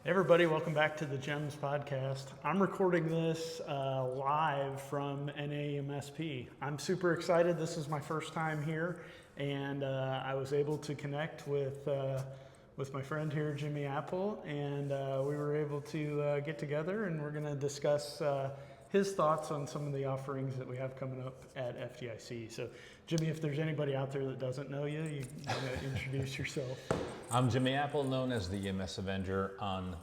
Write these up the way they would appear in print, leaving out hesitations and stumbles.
Hey everybody, welcome back to the JEMS podcast. I'm recording this live from NAMSP. I'm super excited. This is my first time here, and I was able to connect with my friend here, Jimmy Apple, and we were able to get together, and we're going to discuss his thoughts on some of the offerings that we have coming up at FDIC. So, Jimmy, if there's anybody out there that doesn't know you, you want to introduce yourself. I'm Jimmy Apple, known as the EMS Avenger on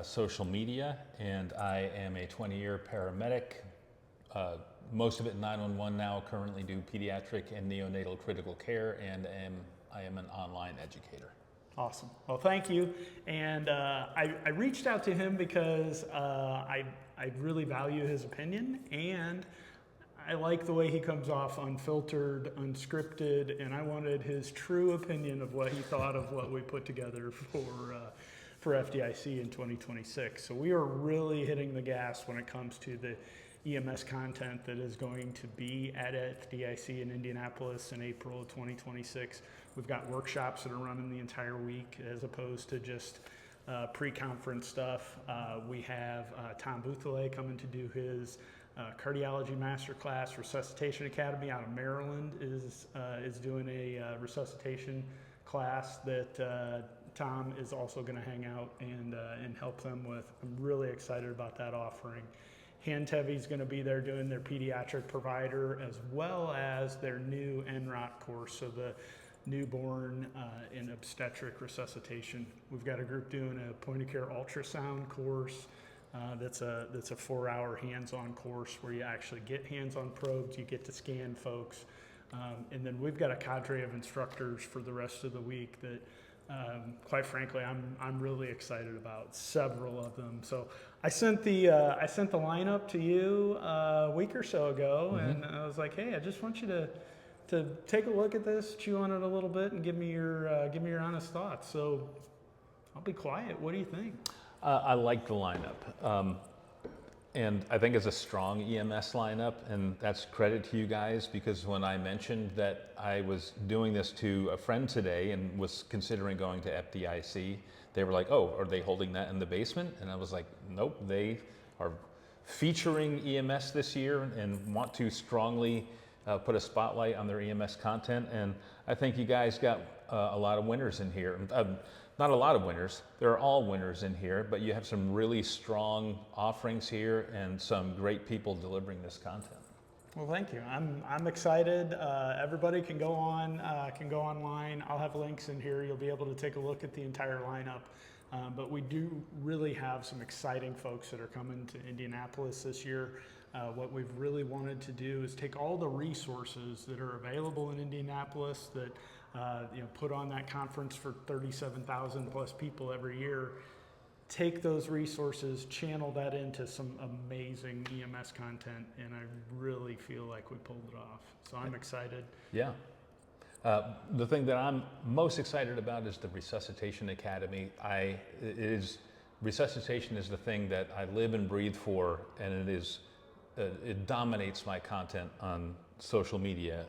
social media, and I am a 20-year paramedic, most of it 911 now, currently do pediatric and neonatal critical care, and I am an online educator. Awesome. Well, thank you. And I reached out to him because I really value his opinion, and I like the way he comes off unfiltered, unscripted, and I wanted his true opinion of what he thought of what we put together for FDIC in 2026. So we are really hitting the gas when it comes to the EMS content that is going to be at FDIC in Indianapolis in April of 2026. We've got workshops that are running the entire week as opposed to just pre-conference stuff. We have Tom Bouthole coming to do his cardiology masterclass. Resuscitation Academy out of Maryland is doing a resuscitation class that Tom is also going to hang out and help them with. I'm really excited about that offering. Hand-Heavy is going to be there doing their pediatric provider as well as their new NROT course, so the newborn and obstetric resuscitation. We've got a group doing a point-of-care ultrasound course. That's a 4-hour hands-on course where you actually get hands-on probes, you get to scan folks, and then we've got a cadre of instructors for the rest of the week that, quite frankly, I'm really excited about. Several of them. So I sent the lineup to you a week or so ago, and I was like, hey, I just want you to take a look at this, chew on it a little bit, and give me your honest thoughts. So I'll be quiet. What do you think? I like the lineup, and I think it's a strong EMS lineup, and that's credit to you guys, because when I mentioned that I was doing this to a friend today and was considering going to FDIC, they were like, oh, are they holding that in the basement? And I was like, nope, they are featuring EMS this year and want to strongly put a spotlight on their EMS content, and I think you guys got a lot of winners in here. Not a lot of winners, they're all winners in here, but you have some really strong offerings here and some great people delivering this content. Well, thank you. I'm excited. Everybody can go online. I'll have links in here. You'll be able to take a look at the entire lineup. But we do really have some exciting folks that are coming to Indianapolis this year. What we've really wanted to do is take all the resources that are available in Indianapolis that put on that conference for 37,000 plus people every year, take those resources, channel that into some amazing EMS content, and I really feel like we pulled it off. So I'm excited. Yeah. The thing that I'm most excited about is the Resuscitation Academy. Resuscitation is the thing that I live and breathe for, and it dominates my content on social media,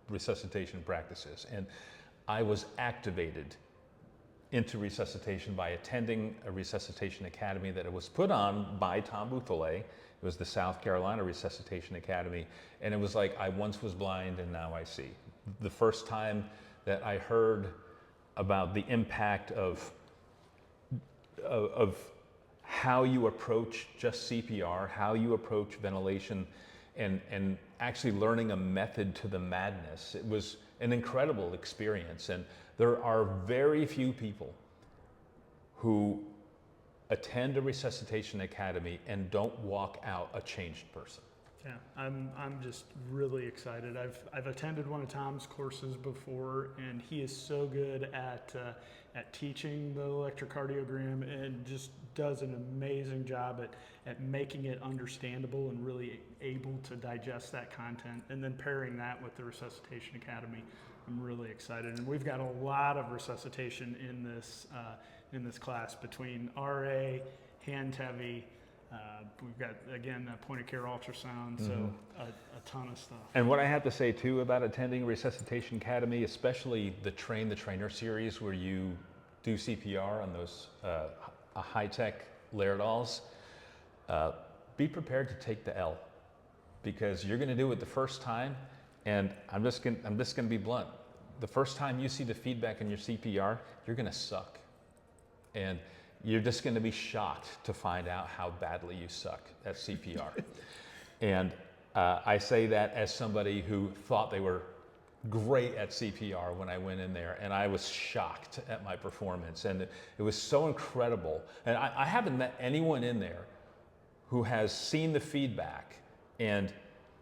resuscitation practices. And I was activated into resuscitation by attending a Resuscitation Academy that it was put on by Tom Bouthole. It was the South Carolina Resuscitation Academy. And it was like, I once was blind and now I see. The first time that I heard about the impact of how you approach just CPR, how you approach ventilation, and actually learning a method to the madness. It was an incredible experience, and there are very few people who attend a Resuscitation Academy and don't walk out a changed person. Yeah, I'm just really excited. I've attended one of Tom's courses before, and he is so good at teaching the electrocardiogram and just does an amazing job at making it understandable and really able to digest that content. And then pairing that with the Resuscitation Academy, I'm really excited. And we've got a lot of resuscitation in this class between RA, Hand-Heavy. We've got, again, a point-of-care ultrasound, so a ton of stuff. And what I have to say, too, about attending Resuscitation Academy, especially the Train the Trainer series where you do CPR on those a high-tech Lairdals, be prepared to take the L, because you're going to do it the first time, and I'm just going to be blunt. The first time you see the feedback in your CPR, you're going to suck, and you're just going to be shocked to find out how badly you suck at CPR. And I say that as somebody who thought they were great at CPR when I went in there, and I was shocked at my performance, and it was so incredible. And I haven't met anyone in there who has seen the feedback and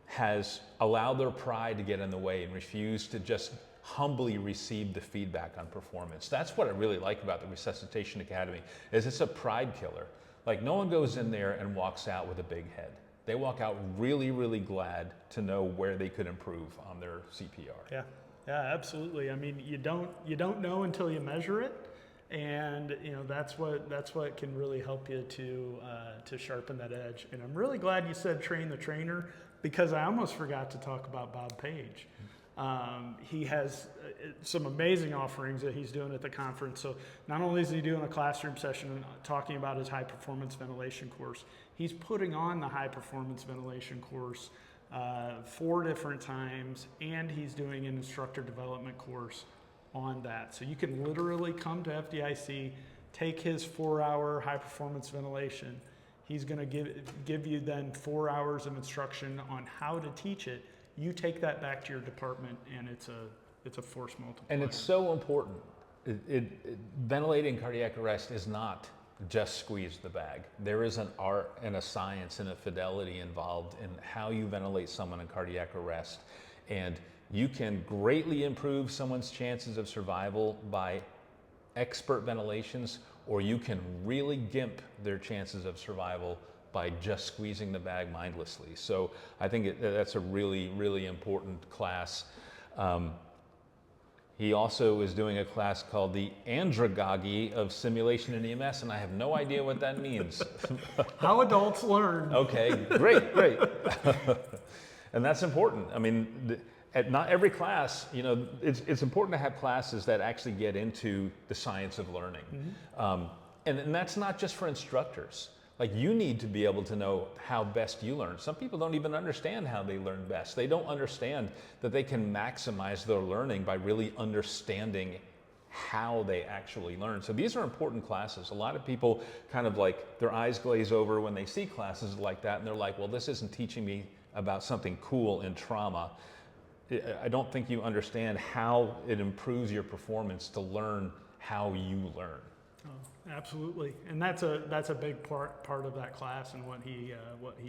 has allowed their pride to get in the way and refused to just humbly receive the feedback on performance. That's what I really like about the Resuscitation Academy, is it's a pride killer. Like, no one goes in there and walks out with a big head. They walk out really, really glad to know where they could improve on their CPR. Yeah, absolutely. I mean, you don't know until you measure it, and that's what can really help you to sharpen that edge. And I'm really glad you said train the trainer, because I almost forgot to talk about Bob Page. He has some amazing offerings that he's doing at the conference. So not only is he doing a classroom session talking about his high performance ventilation course, he's putting on the high performance ventilation course 4 different times, and he's doing an instructor development course on that. So you can literally come to FDIC, take his 4-hour high performance ventilation. He's going to give you then 4 hours of instruction on how to teach it. You take that back to your department, and it's a force multiplier. And it's so important. Ventilating cardiac arrest is not just squeeze the bag. There is an art and a science and a fidelity involved in how you ventilate someone in cardiac arrest. And you can greatly improve someone's chances of survival by expert ventilations, or you can really gimp their chances of survival by just squeezing the bag mindlessly. So I think that's a really, really important class. He also is doing a class called the Andragogy of Simulation in EMS, and I have no idea what that means. How adults learn. Okay, great. And that's important. I mean, at not every class, it's important to have classes that actually get into the science of learning. Mm-hmm. And that's not just for instructors. Like, you need to be able to know how best you learn. Some people don't even understand how they learn best. They don't understand that they can maximize their learning by really understanding how they actually learn. So these are important classes. A lot of people kind of like, their eyes glaze over when they see classes like that, and they're like, well, this isn't teaching me about something cool in trauma. I don't think you understand how it improves your performance to learn how you learn. Oh, absolutely, and that's a big part of that class and what he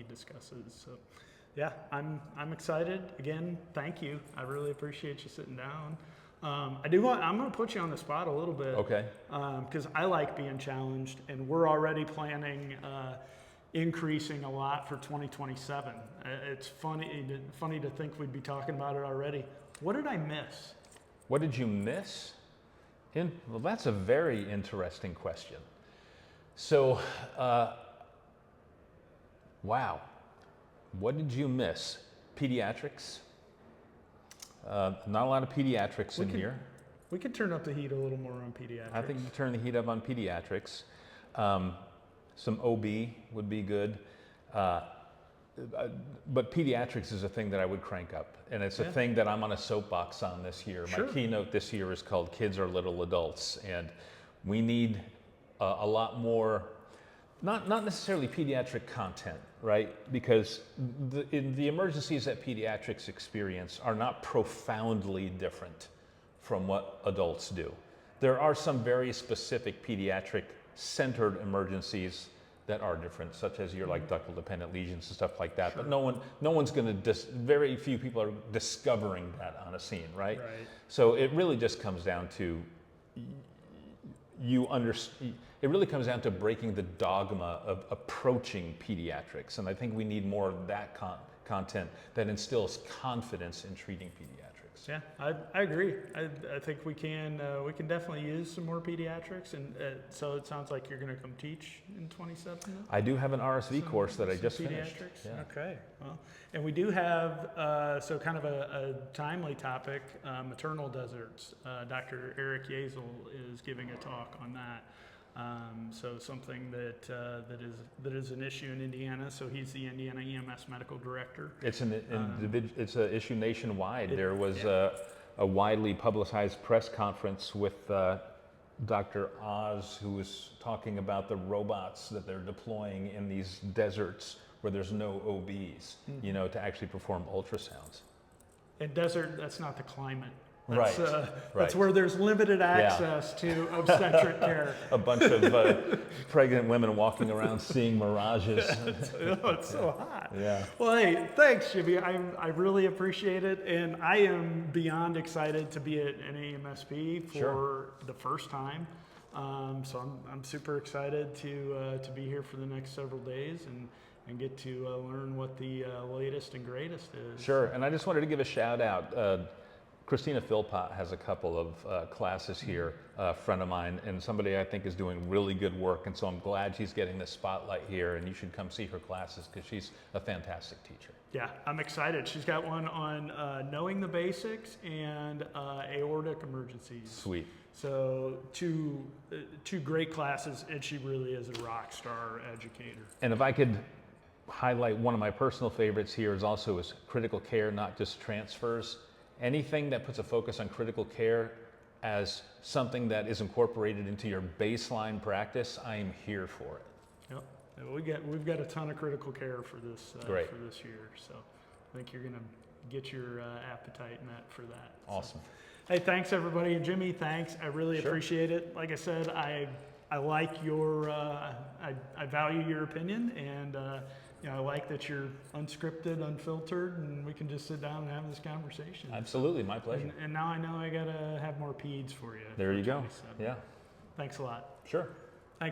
discusses. So, yeah, I'm excited. Again, thank you. I really appreciate you sitting down. I'm going to put you on the spot a little bit. Okay. Because I like being challenged, and we're already planning increasing a lot for 2027. It's funny to think we'd be talking about it already. What did I miss? What did you miss? Well, that's a very interesting question. So, wow, what did you miss? Pediatrics? Not a lot of pediatrics in here. We could turn up the heat a little more on pediatrics. I think you turn the heat up on pediatrics. Some OB would be good. But pediatrics is a thing that I would crank up. And it's a thing that I'm on a soapbox on this year. Sure. My keynote this year is called Kids Are Little Adults. And we need a lot more, not necessarily pediatric content, right? Because the emergencies that pediatrics experience are not profoundly different from what adults do. There are some very specific pediatric centered emergencies that are different, such as your like ductal dependent lesions and stuff like that. Sure. But no one's going to very few people are discovering that on a scene, right? Right. So it really just comes down to it really comes down to breaking the dogma of approaching pediatrics, and I think we need more of that content that instills confidence in treating pediatrics. Yeah, I agree. I think we can definitely use some more pediatrics, and so it sounds like you're going to come teach in 27. I do have an RSV course that I just finished. Pediatrics. Yeah. Okay. Well, and we do have so kind of a timely topic, maternal deserts. Dr. Eric Yazel is giving a talk on that. So something that is an issue in Indiana. So he's the Indiana EMS Medical Director. It's it's an issue nationwide. There was yeah. a widely publicized press conference with Dr. Oz, who was talking about the robots that they're deploying in these deserts where there's no OBs, you know, to actually perform ultrasounds. In desert, that's not the climate. Right, That's where there's limited access to obstetric care. A bunch of pregnant women walking around seeing mirages. It's so hot. Yeah. Well, hey, thanks, Jimmy. I really appreciate it, and I am beyond excited to be at an AMSP for the first time. So I'm super excited to be here for the next several days and get to learn what the latest and greatest is. Sure, and I just wanted to give a shout out. Christina Philpott has a couple of classes here, a friend of mine, and somebody I think is doing really good work, and so I'm glad she's getting the spotlight here, and you should come see her classes because she's a fantastic teacher. Yeah, I'm excited. She's got one on knowing the basics and aortic emergencies. Sweet. So two great classes, and she really is a rock star educator. And if I could highlight one of my personal favorites here is also is critical care, not just transfers. Anything that puts a focus on critical care as something that is incorporated into your baseline practice, I am here for it. Yep. We've got a ton of critical care for this year, so I think you're going to get your appetite met for that. Awesome. So, hey, thanks everybody, and Jimmy, thanks. I really appreciate it. Like I said, I like your I value your opinion, and you know, I like that you're unscripted, unfiltered, and we can just sit down and have this conversation. Absolutely, my pleasure. And now I know I gotta have more peds for you. There you go. Yeah. Thanks a lot. Sure.